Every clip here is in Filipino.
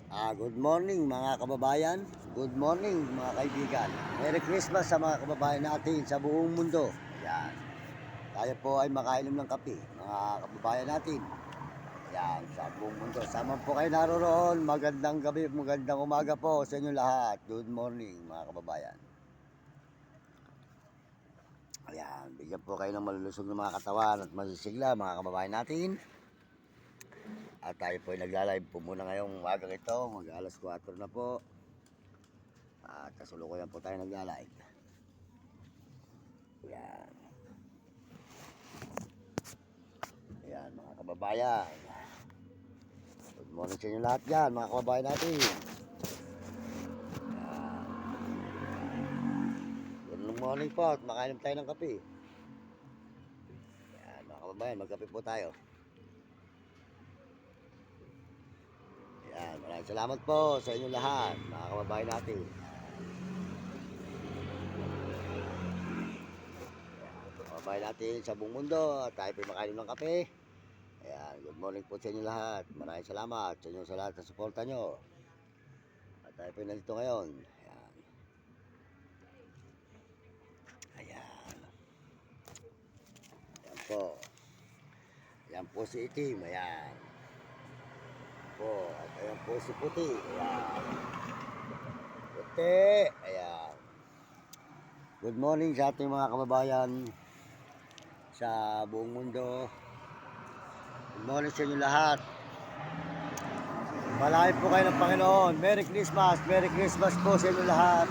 Good morning mga kababayan. Good morning mga kaibigan. Merry Christmas sa mga kababayan natin sa buong mundo. Yan. Tayo po ay makainom ng kape, mga kababayan natin. Yan, sa buong mundo. Sama po kayo naroroon. Magandang gabi, magandang umaga po sa inyo lahat. Good morning mga kababayan. Ayan, bigyan po kayo ng malulusog ng mga katawan at masisigla mga kababayan natin. At tayo po ay nagla-live po muna ngayong umagang ito. Mag alas 4 na po. At kasulukuyan po tayo nagla-live. Yan. Yan mga kababayan. Good morning sa inyo lahat yan mga kababayan natin. Good morning po at makainom tayo ng kape. Yan mga kababayan, magkape po tayo. Yan, maraming salamat po sa inyo lahat mga kababayan natin. Kababayan natin sa buong mundo at tayo po makainom ng kape. Ayan, good morning po sa inyo lahat. Maraming salamat sa inyo sa lahat ng suporta nyo. At tayo po nandito ngayon. Ayan. Ayan. Ayan po. Ayan po si Itim. Ayan. Po. At ayan po si Puti. Ayan. Puti. Ayan. Good morning sa ating mga kababayan sa buong mundo. Good morning sa inyo lahat. Malayo po kayo ng Panginoon. Merry Christmas. Merry Christmas po sa inyo lahat.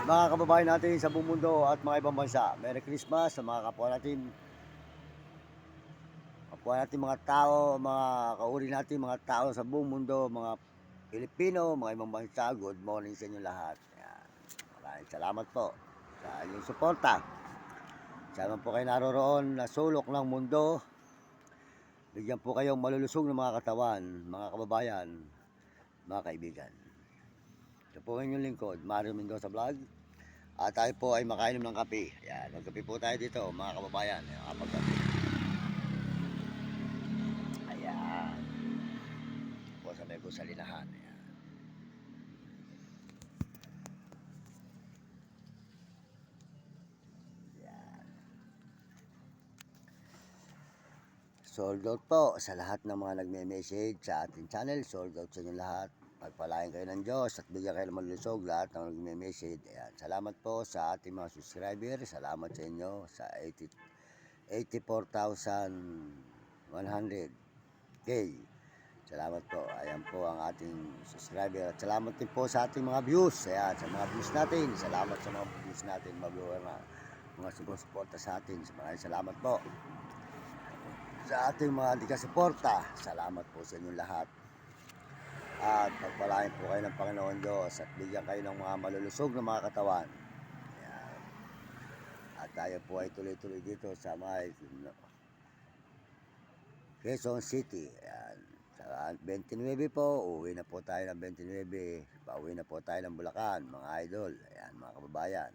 Mga kababayan natin sa buong mundo at mga ibang bansa. Merry Christmas sa mga kapwa natin. Kapwa natin mga tao, mga kauri natin, mga tao sa buong mundo, mga Pilipino, mga ibang bansa. Good morning sa inyo lahat. Ayan. Maraming salamat po sa inyong suporta. Sana po kayo naroroon na sulok ng mundo. Bigyan po kayong malulusog ng mga katawan, mga kababayan, mga kaibigan. Ito po ang inyong lingkod, Mario Mendoza Vlog. At tayo po ay makainom ng kape. Ayan, magkape po tayo dito, mga kababayan. Magkape. Ayan. Po sa may gusalinahan. Ayan. Sold out po sa lahat ng mga nagme-message sa ating channel. Sold out sa inyo lahat. Pagpalain kayo ng Diyos at bigyan kayo ng malusog lahat ng nagme-message. Ayan. Salamat po sa ating mga subscriber. Salamat sa inyo sa 84,100K. Salamat po. Ayan po ang ating subscriber. At salamat din po sa ating mga views. Ayan, sa mga views natin. Salamat sa mga views natin. Mga sumusuporta sa atin. Maraming salamat po sa ating mga di-suporta. Salamat po sa inyong lahat. At pagpalain po kayo ng Panginoon Diyos at bigyan kayo ng mga malulusog na mga katawan. Ayan. At tayo po ay tuloy-tuloy dito sa may Quezon City. Ayan. Sa 29 po, uwi na po tayo ng 29. Pauwi na po tayo ng Bulacan, mga idol. Ayan, mga kababayan.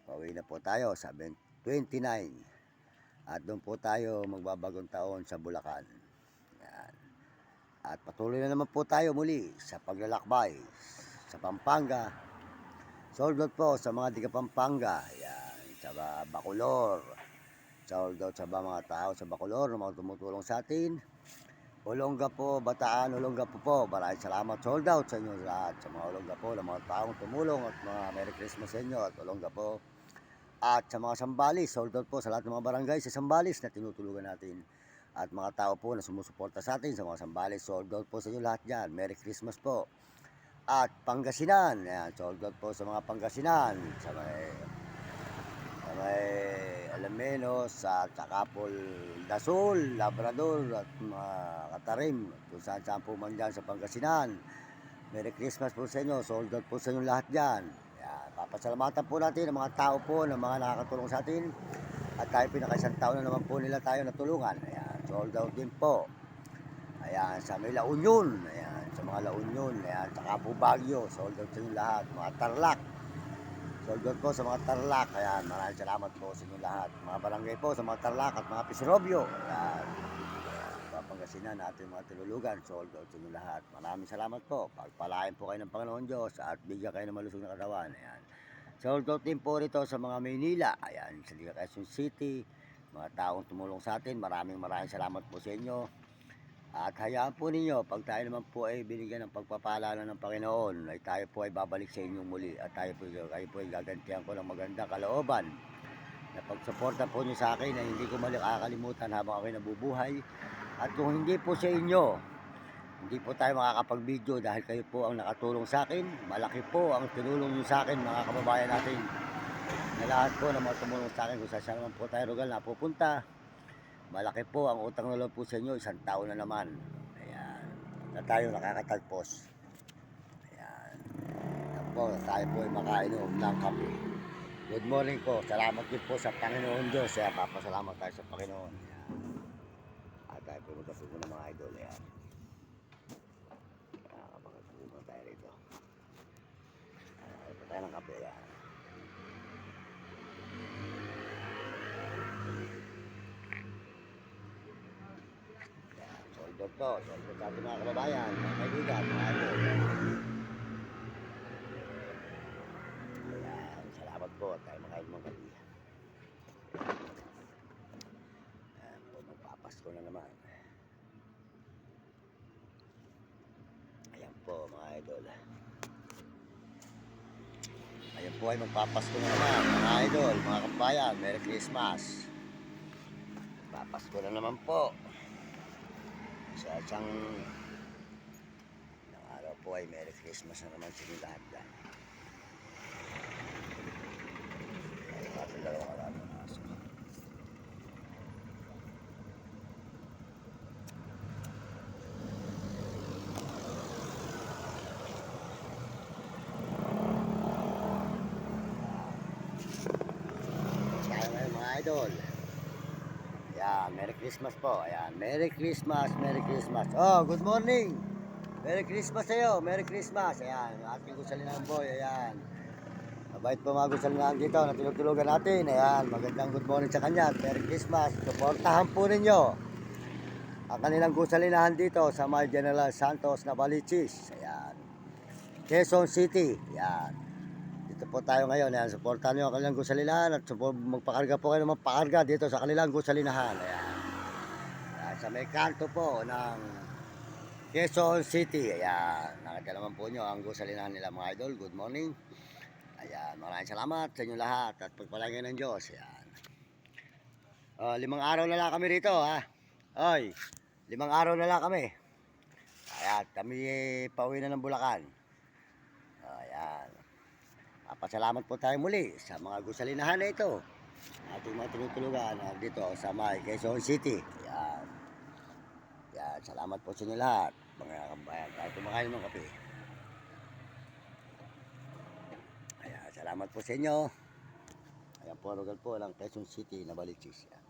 Pauwi na po tayo sa 29. At doon po tayo magbabagong taon sa Bulacan. Yan. At patuloy na naman po tayo muli sa paglalakbay sa Pampanga. Sold out po sa mga tiga Pampanga. Yan. Sa Bacolor. Sold out sa mga tao sa Bacolor na mga tumutulong sa atin. Olongapo, Bataan, Olongapo po. Maraming salamat. Sold out sa inyo lahat. Sa mga Olongapo, ng mga taong tumulong at mga Merry Christmas sa inyo at Olongapo. At sa mga Sambales, sold out po sa lahat ng mga barangay sa Sambales na tinutulugan natin. At mga tao po na sumusuporta sa atin sa mga Sambales, sold out po sa inyo lahat dyan. Merry Christmas po. At Pangasinan, yan, sold out po sa mga Pangasinan. Sa may Alamenos, sa Takapol, Dasol, Labrador, at mga Katarim. Kung saan saan po man dyan sa Pangasinan. Merry Christmas po sa inyo. Sold out po sa inyo lahat dyan. Yan, papasalamatan po natin ang mga tao po na mga nakakatulong sa atin. At tayo pinaka-isang taon na naman po nila tayo natulungan. Ayan, sold out din po. Ayan, sa may La Union. Ayan, sa mga La Union. Ayan, sa Cabo Baguio. Sold out sa inyo lahat. Mga Tarlac. Sold out po sa mga Tarlac. Ayan, maraming salamat po sa inyo lahat. Mga barangay po sa mga Tarlac at mga Pisirobio. Ayan, Pangasinan, ating mga tinulugan, sold out sa inyo lahat. Maraming salamat po. Pagpalain po kayo ng Panginoon Diyos at bigyan kayo ng malusog na katawan. Ayan. Sold out din po rito sa mga Maynila. Ayan, sa Quezon City. Mga taong tumulong sa atin. Maraming salamat po sa inyo. At hayaan po ninyo, pag tayo naman po ay binigyan ng pagpapala ng Panginoon, ay tayo po ay babalik sa inyo muli. At kayo po ay gagantihan ko ng magandang kalooban na pagsuporta po nyo sa akin na hindi ko makakalimutan habang ako'y nabubuhay. At kung hindi po sa inyo, hindi po tayo makakapag-video dahil kayo po ang nakatulong sa akin. Malaki po ang tinulong nyo sa akin, mga kababayan natin. Na lahat po na mga tumulong sa akin kung saan naman po tayo lugar na pupunta. Malaki po ang utang na loob po sa inyo, isang taon na naman. Ayan, na tayo nakakatagpos. Ayan, yan po, tayo po ay makainom ng kape. Good morning po, salamat din po sa Panginoon Diyos. Kaya papasalamat tayo sa Panginoon. Ayan. At tayo po magkasugo ng mga idol. Ayan, nakakapagkasugo tayo rito. Ayan po tayo ng kape. Ayan. Sold out sa ating mga kababayan, mga kaibigan, mga idol. Ayan, salamat po at tayo makain mga kape. Ayan po, magpapasko na naman. Ayan po mga idol. Ayan po ay magpapasko na naman mga idol, mga kababayan. Merry Christmas. Magpapasko na naman po. Sa isang araw po ay Merry Christmas na naman sa inyo lahat dyan. Ay, ating dalawang karami ng aso. Kaya ngayon mga idol. Ayan, Merry Christmas po. Ayan, Merry Christmas, Merry Christmas. Oh, good morning. Merry Christmas sa'yo, Merry Christmas. Ayan, ating gusalinang boy. Ayan. Mabait po mga gusalinang dito na tinutulugan natin. Ayan, magandang good morning sa kanya. Merry Christmas. Suportahan po ninyo ang kanilang gusalinahan dito sa may General Santos Navaliches. Ayan. Quezon City. Ayan. Dito po tayo ngayon. Ayan, supportahan nyo ang kanilang gusalinahan at magpakarga po kayo ng magpakarga dito sa kanilang gusalinahan. Ayan. Ayan, sa may kanto po ng Quezon City. Ayan, nakita naman po nyo ang gusalinahan nila mga idol. Good morning. Ayan, maraming salamat sa inyo lahat at pagpalagay ng Diyos. Ayan. 5 araw na lang kami rito ha. Oy, 5 araw na lang kami. Ayan, kami pauwi na ng Bulacan. Ayan. Pasalamat po tayo muli sa mga gusalinahan na ito. Ating mga tinutulugan dito sa may Quezon City. Ayan. Ayan, salamat po sa inyo lahat. Mga kabayan, tayo kumakain ng kape. Ayan, salamat po sa inyo. Ayan po, lugar po ng Quezon City, Navaliches. Ayan.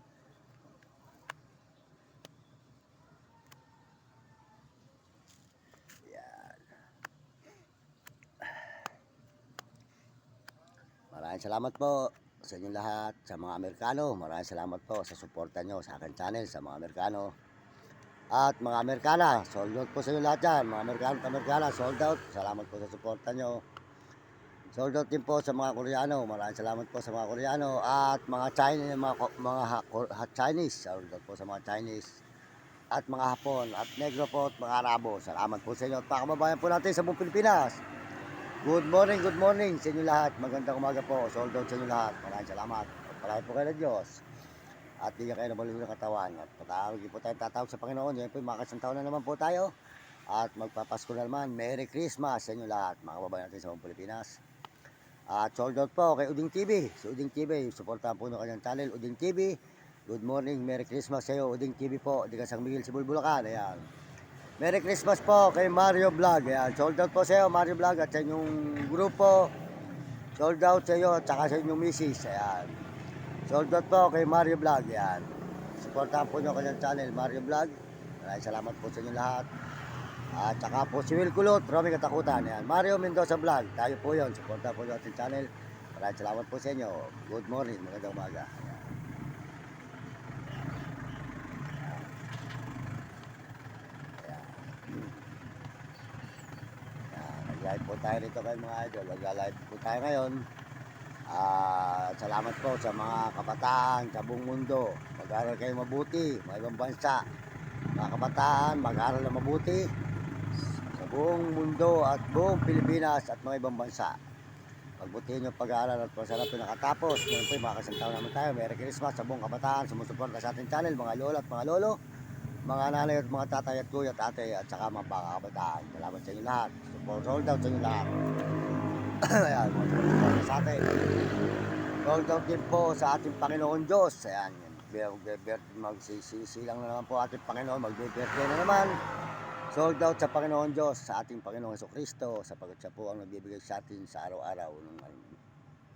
Maraming salamat po sa inyong lahat, sa mga Amerikano. Maraming salamat po sa suporta nyo sa akin channel, sa mga Amerikano. At mga Amerikana, sold out po sa inyo lahat dyan. Mga Amerikano at Amerikana, sold out. Salamat po sa suporta nyo. Sold out din po sa mga Koreano. Maraming salamat po sa mga Koreano. At mga Chinese, mga Chinese. Sold out po sa mga Chinese. At mga Hapon, at Negro po, at mga Arabo. Salamat po sa inyo. At mga kababayan po natin sa buong Pilipinas. Good morning sa inyo lahat. Magandang umaga po. Sold out sa inyo lahat. Maraming salamat. Pagpalain po kayo ng Diyos. At bigyan kayo ng malusog na katawan. At patawag po tayo tatawag sa Panginoon. Yan po, makasang taon na naman po tayo. At magpapasko na naman. Merry Christmas sa inyo lahat. Mga kababayan natin sa buong Pilipinas. At sold out po kay Uding TV. Si Uding TV, supportahan po ng kanyang channel. Uding TV. Good morning. Merry Christmas sa iyo. Uding TV po. Di ka San Miguel, Cebu, Bulacan. Ayan. Merry Christmas po kay Mario Vlog. Ayan, sold out po sa iyo Mario Vlog at sa inyong grupo. Sold out sa iyo at saka sa inyong misis. Ayan. Sold out po kay Mario Vlog. Ayan. Supportahan po nyo kanyang channel Mario Vlog. Maraming salamat po sa inyo lahat. At saka po si Will Kulot, Romy Katakutan. Ayan. Mario Mendoza Vlog. Tayo po yun. Supportahan po nyo ating channel. Maraming salamat po sa inyo. Good morning. Magandang umaga. Ayan. Live po tayo rito kayo mga idol. Mag-live po tayo ngayon. Salamat po sa mga kabataan sa buong mundo. Mag-aral kayo mabuti, mga ibang bansa. Mga kabataan, mag-aral na mabuti sa buong mundo at buong Pilipinas at mga ibang bansa. Pagbutihin nyo pag-aaral at masarap yung nakatapos. Ngayon po yung mga kasantaw naman tayo. Merry Christmas sa buong kabataan. Sumusuporta sa ating channel, mga lola at mga lolo, mga nanay at mga tatay at kuya at ate at saka mga baka kabataan. Salamat sa inyo lahat. Sold out sa inyo lahat. Ayan, mga sa atin. Sold out din po sa ating Panginoon Diyos. Ayan, magsisilang na naman po ating Panginoon. Mag-birthday na naman. Sold out sa Panginoon Diyos, sa ating Panginoong Jesucristo, sapagkat siya po ang nagbibigay sa atin sa araw-araw ng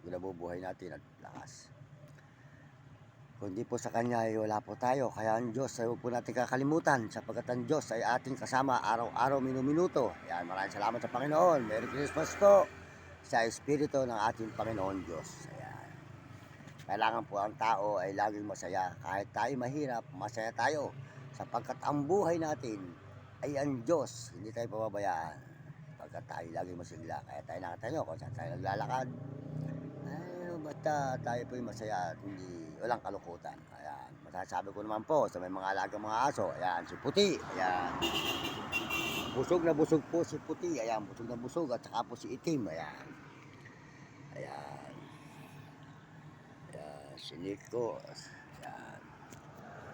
nabubuhay natin at lakas. Kundi po sa Kanya ay wala po tayo. Kaya ang Diyos ay huwag po natin kakalimutan, sapagkat ang Diyos ay ating kasama araw-araw, minuminuto. Yan, maraming salamat sa Panginoon. Merry Christmas po sa Espiritu ng ating Panginoon Diyos. Ayan. Kailangan po ang tao ay laging masaya. Kahit tayo mahirap, masaya tayo. Sapagkat ang buhay natin ay ang Diyos, hindi tayo pababayaan. Pagkat tayo lagi masigla, kaya tayo nakita nyo kung saan tayo naglalakad. Ay, basta tayo po yung masaya at hindi, walang kalungkutan. Ayan, masasabi ko naman po sa may mga alagang mga aso, ayan, si Puti, ayan. Busog na busog po si Puti, ayan, busog na busog at saka po si Itim, ayan. Ayan. Ayan, si Nico, ayan.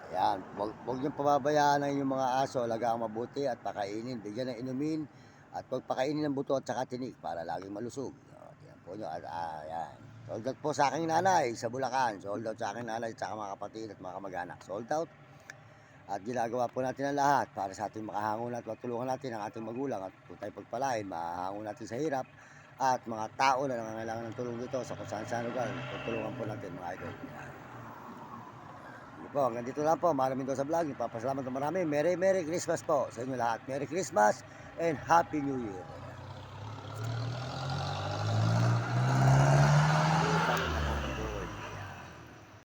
Yan, wag niyong pababayaan ang inyong mga aso, alagaan mabuti at pakainin, bigyan ng inumin at pagpakainin ng buto at saka tinik para laging malusog. Tingnan po nyo, yan. Sold out po sa aking nanay sa Bulacan, sold out sa aking nanay at saka mga kapatid at mga kamag-anak, sold out. At ginagawa po natin ang lahat para sa ating makahangon at matulungan natin ang ating magulang at kung tayo pagpalain, mahangon natin sa hirap at mga tao na nangangailangan ng tulong dito sa kung saan lugar, tutulungan po natin mga idol. Yan. Po, hanggang dito lang po, maraming daw sa vlog. Papasalamat ng marami. Merry Christmas po sa inyo lahat. Merry Christmas and Happy New Year.